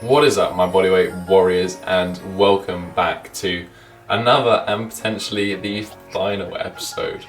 What is up, my bodyweight warriors, and welcome back to another and potentially the final episode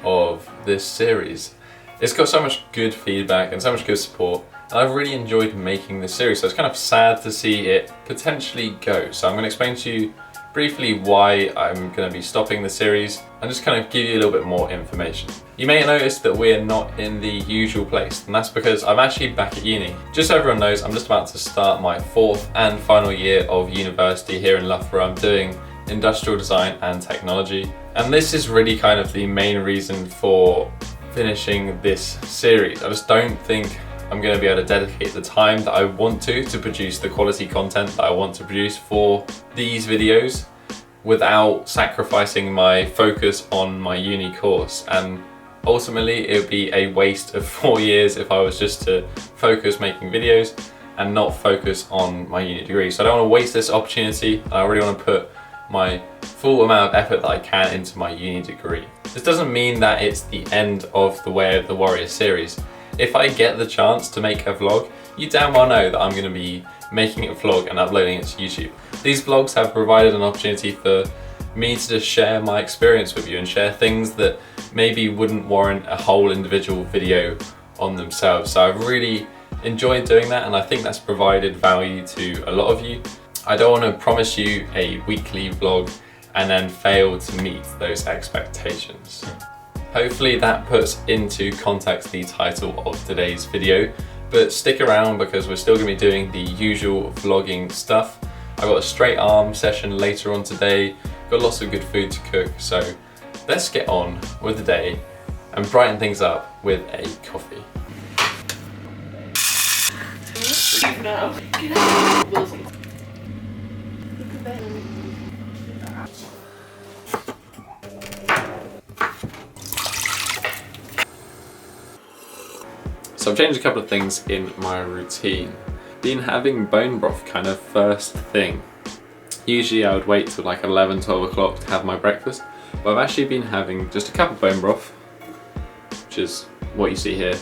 of this series. It's got so much good feedback and so much good support, and I've really enjoyed making this series, so it's kind of sad to see it potentially go. So I'm going to explain to you briefly why I'm going to be stopping the series and just kind of give you a little bit more information. You may notice that we're not in the usual place, and that's because I'm actually back at uni. Just so everyone knows, I'm just about to start my fourth and final year of university here in Loughborough. I'm doing industrial design and technology, and this is really kind of the main reason for finishing this series. I just don't think I'm going to be able to dedicate the time that I want to produce the quality content that I want to produce for these videos without sacrificing my focus on my uni course. And ultimately it would be a waste of 4 years if I was just to focus making videos and not focus on my uni degree. So I don't want to waste this opportunity. I really want to put my full amount of effort that I can into my uni degree. This doesn't mean that it's the end of the Way of the Warrior series. If I get the chance to make a vlog, you damn well know that I'm going to be making a vlog and uploading it to YouTube. These vlogs have provided an opportunity for me to just share my experience with you and share things that maybe wouldn't warrant a whole individual video on themselves. So I've really enjoyed doing that, and I think that's provided value to a lot of you. I don't want to promise you a weekly vlog and then fail to meet those expectations. Hopefully that puts into context the title of today's video, but stick around because we're still going to be doing the usual vlogging stuff. I've got a straight arm session later on today, got lots of good food to cook, so let's get on with the day and brighten things up with a coffee. So I've changed a couple of things in my routine. Been having bone broth kind of first thing. Usually I would wait till like 11, 12 o'clock to have my breakfast, but I've actually been having just a cup of bone broth, which is what you see here.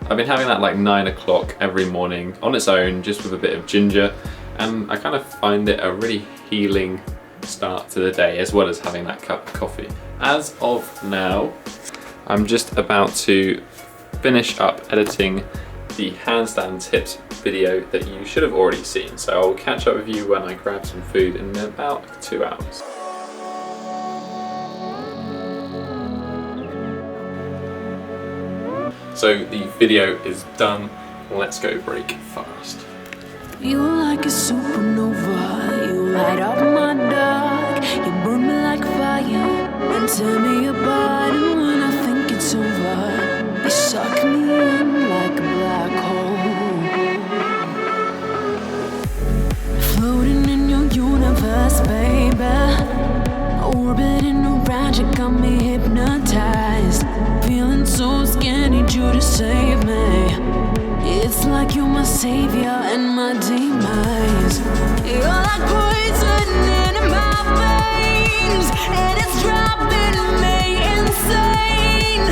I've been having that like 9 o'clock every morning on its own, just with a bit of ginger, and I kind of find it a really healing start to the day, as well as having that cup of coffee. As of now, I'm just about to finish up editing the handstand tips video that you should have already seen. So I'll catch up with you when I grab some food in about 2 hours. So the video is done. Let's go break fast. You're like a supernova, you light up my dark, you burn me like fire and tear me apart, and when I think it's over, you suck me in like a black hole. Floating in your universe, baby, orbiting around you, got me hypnotized. Feeling so scared, need you to save me. It's like you're my savior and my demise. You're like poison in my veins, and it's driving me insane.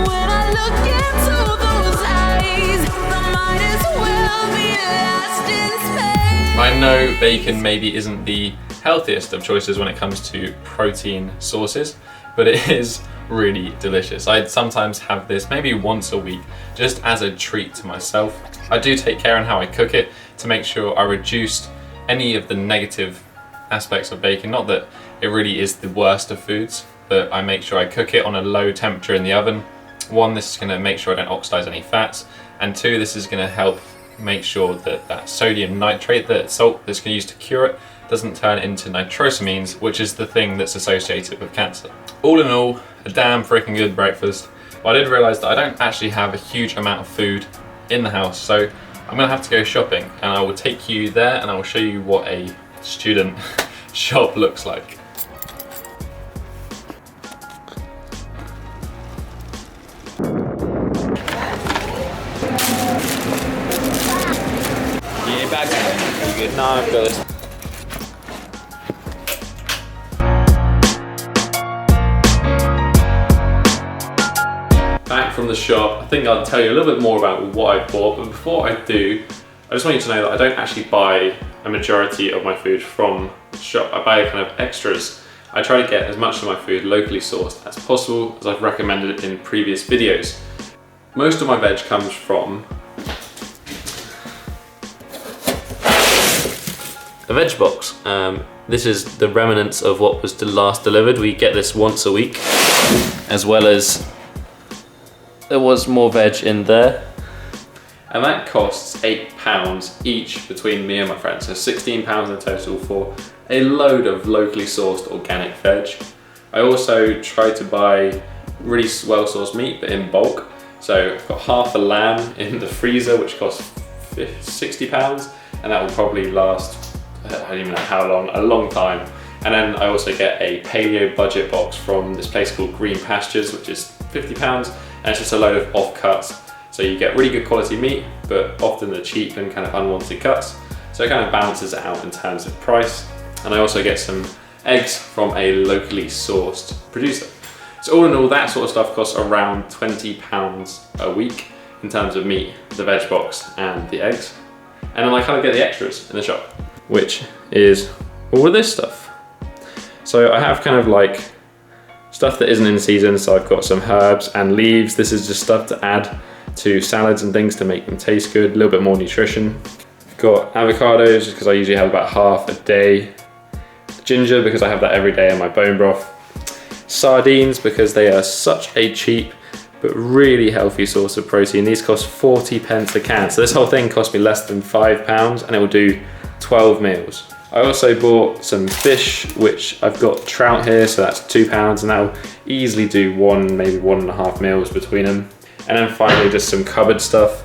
When I look into those eyes, I might as well be lost in space. I know bacon maybe isn't the healthiest of choices when it comes to protein sources, but it is really delicious. I sometimes have this maybe once a week just as a treat to myself. I do take care in how I cook it to make sure I reduce any of the negative aspects of bacon. Not that it really is the worst of foods, but I make sure I cook it on a low temperature in the oven. One, this is going to make sure I don't oxidize any fats, and two, this is going to help make sure that that sodium nitrate, that salt that's going to use to cure it, doesn't turn into nitrosamines, which is the thing that's associated with cancer. All in all, a damn freaking good breakfast. But I did realise that I don't actually have a huge amount of food in the house, so I'm gonna have to go shopping, and I will take you there and I will show you what a student shop looks like. Yeah, back. You good? No, I've got this. Back from the shop, I think I'll tell you a little bit more about what I bought, but before I do, I just want you to know that I don't actually buy a majority of my food from the shop. I buy kind of extras. I try to get as much of my food locally sourced as possible, as I've recommended in previous videos. Most of my veg comes from a veg box. This is the remnants of what was last delivered. We get this once a week, as well as there was more veg in there. And that costs £8 each between me and my friends. So £16 in total for a load of locally sourced organic veg. I also try to buy really well sourced meat, but in bulk. So I've got half a lamb in the freezer, which costs £60, and that will probably last, I don't even know how long, a long time. And then I also get a paleo budget box from this place called Green Pastures, which is £50, and it's just a load of off-cuts. So you get really good quality meat, but often the cheap and kind of unwanted cuts. So it kind of balances it out in terms of price. And I also get some eggs from a locally sourced producer. So all in all, that sort of stuff costs around £20 a week in terms of meat, the veg box and the eggs. And then I kind of get the extras in the shop, which is all of this stuff. So I have kind of like stuff that isn't in season. So I've got some herbs and leaves. This is just stuff to add to salads and things to make them taste good, a little bit more nutrition. I've got avocados because I usually have about half a day. Ginger because I have that every day in my bone broth. Sardines because they are such a cheap but really healthy source of protein. These cost 40p a can. So this whole thing cost me less than £5 and it will do 12 meals. I also bought some fish, which I've got trout here, so that's £2 and that'll easily do one, maybe 1.5 meals between them. And then finally just some cupboard stuff,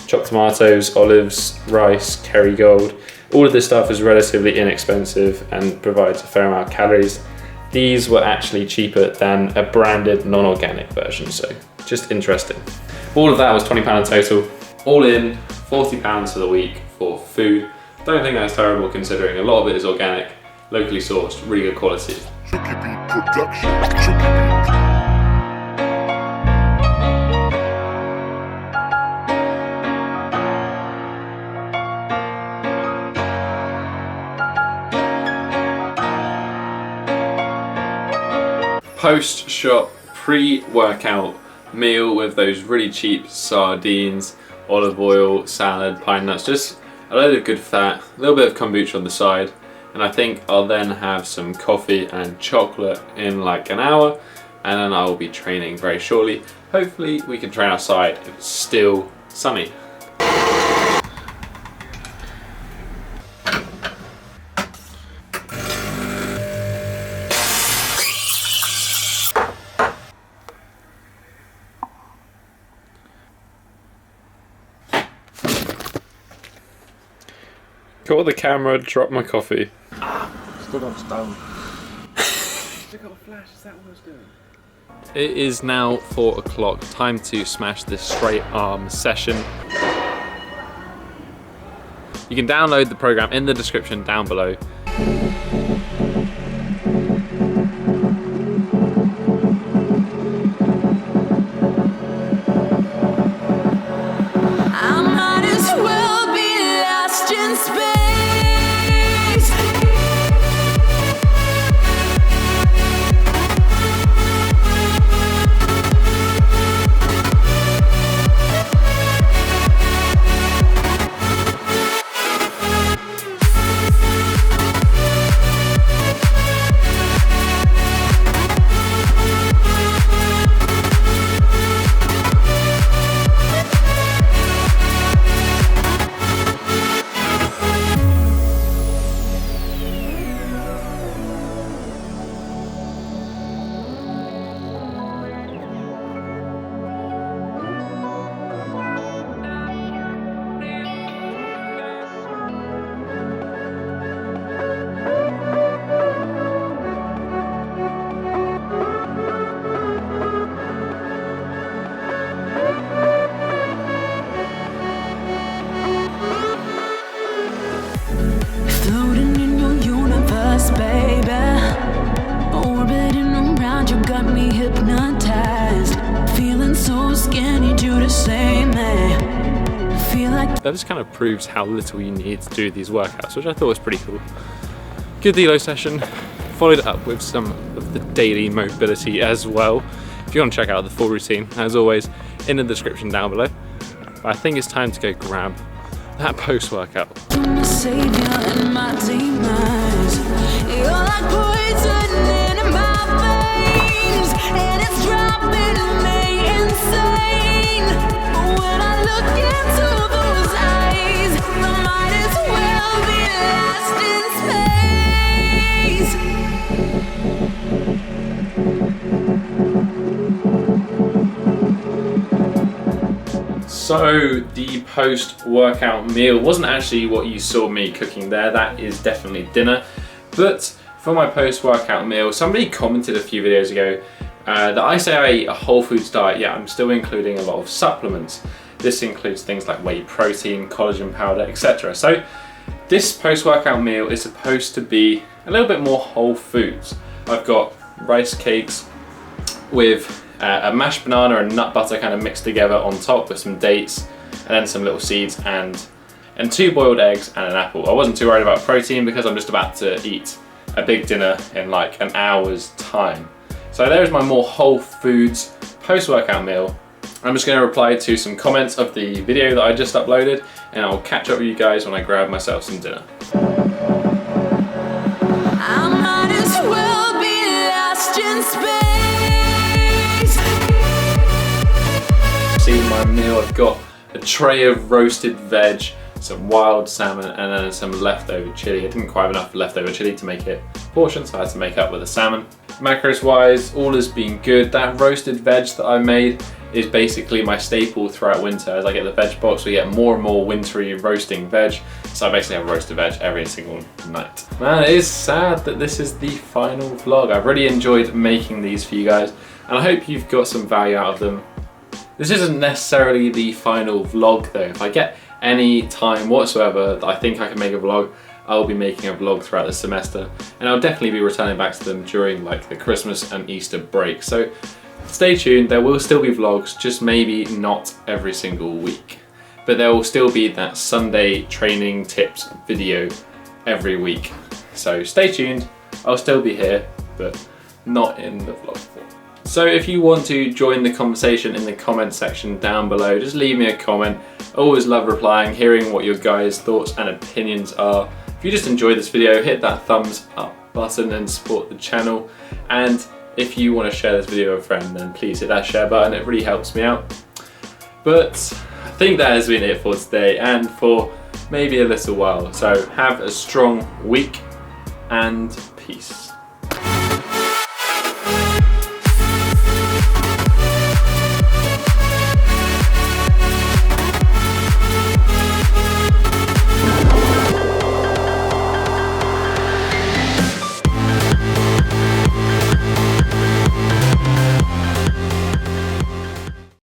chopped tomatoes, olives, rice, Kerrygold. All of this stuff is relatively inexpensive and provides a fair amount of calories. These were actually cheaper than a branded non-organic version, so just interesting. All of that was £20 total. All in, £40 for the week for food. Don't think that's terrible considering a lot of it is organic, locally sourced, really good quality. Chuki production. Chuki. Post-shop pre-workout meal with those really cheap sardines, olive oil, salad, pine nuts, just a load of good fat, a little bit of kombucha on the side, and I think I'll then have some coffee and chocolate in like an hour, and then I will be training very shortly. Hopefully we can train outside if it's still sunny. Caught the camera, dropped my coffee. Stood up stone. Look at the flash, is that what I was doing? It is now 4 o'clock, time to smash this straight arm session. You can download the program in the description down below. I might as well be lost in space. Floating in your universe, baby. Orbiting around, you got me hypnotized. Feeling so skinny to save me. Feel like That just kind of proves how little you need to do these workouts, which I thought was pretty cool. Good deload session, followed it up with some of the daily mobility as well. If you want to check out the full routine, as always, in the description down below. But I think it's time to go grab that post-workout. my savior and my demise. You're like poison in my veins, and it's driving me insane. When I look into those eyes, I might as well be lost in space. So the post-workout meal wasn't actually what you saw me cooking there. That is definitely dinner. But for my post-workout meal, somebody commented a few videos ago that I say I eat a whole foods diet. Yeah, I'm still including a lot of supplements. This includes things like whey protein, collagen powder, etc. So this post-workout meal is supposed to be a little bit more whole foods. I've got rice cakes with a mashed banana and nut butter kind of mixed together on top with some dates and then some little seeds and 2 boiled eggs and an apple. I wasn't too worried about protein because I'm just about to eat a big dinner in like an hour's time. So there's my more whole foods post-workout meal. I'm just going to reply to some comments of the video that I just uploaded, and I'll catch up with you guys when I grab myself some dinner. I might as well be lost in space. See my meal, I've got a tray of roasted veg, some wild salmon, and then some leftover chili. I didn't quite have enough leftover chili to make it a portion, so I had to make up with the salmon. Macros wise, all has been good. That roasted veg that I made is basically my staple throughout winter. As I get the veg box, we get more and more wintry roasting veg. So I basically have roasted veg every single night. Man, it is sad that this is the final vlog. I've really enjoyed making these for you guys, and I hope you've got some value out of them. This isn't necessarily the final vlog though. If I get any time whatsoever that I think I can make a vlog, I'll be making a vlog throughout the semester, and I'll definitely be returning back to them during like the Christmas and Easter break. So stay tuned, there will still be vlogs, just maybe not every single week. But there will still be that Sunday training tips video every week. So stay tuned, I'll still be here, but not in the vlog form. So if you want to join the conversation in the comment section down below, just leave me a comment. I always love replying, hearing what your guys' thoughts and opinions are. If you just enjoyed this video, hit that thumbs up button and support the channel. And if you want to share this video with a friend, then please hit that share button, it really helps me out. But I think that has been it for today and for maybe a little while. So have a strong week and peace.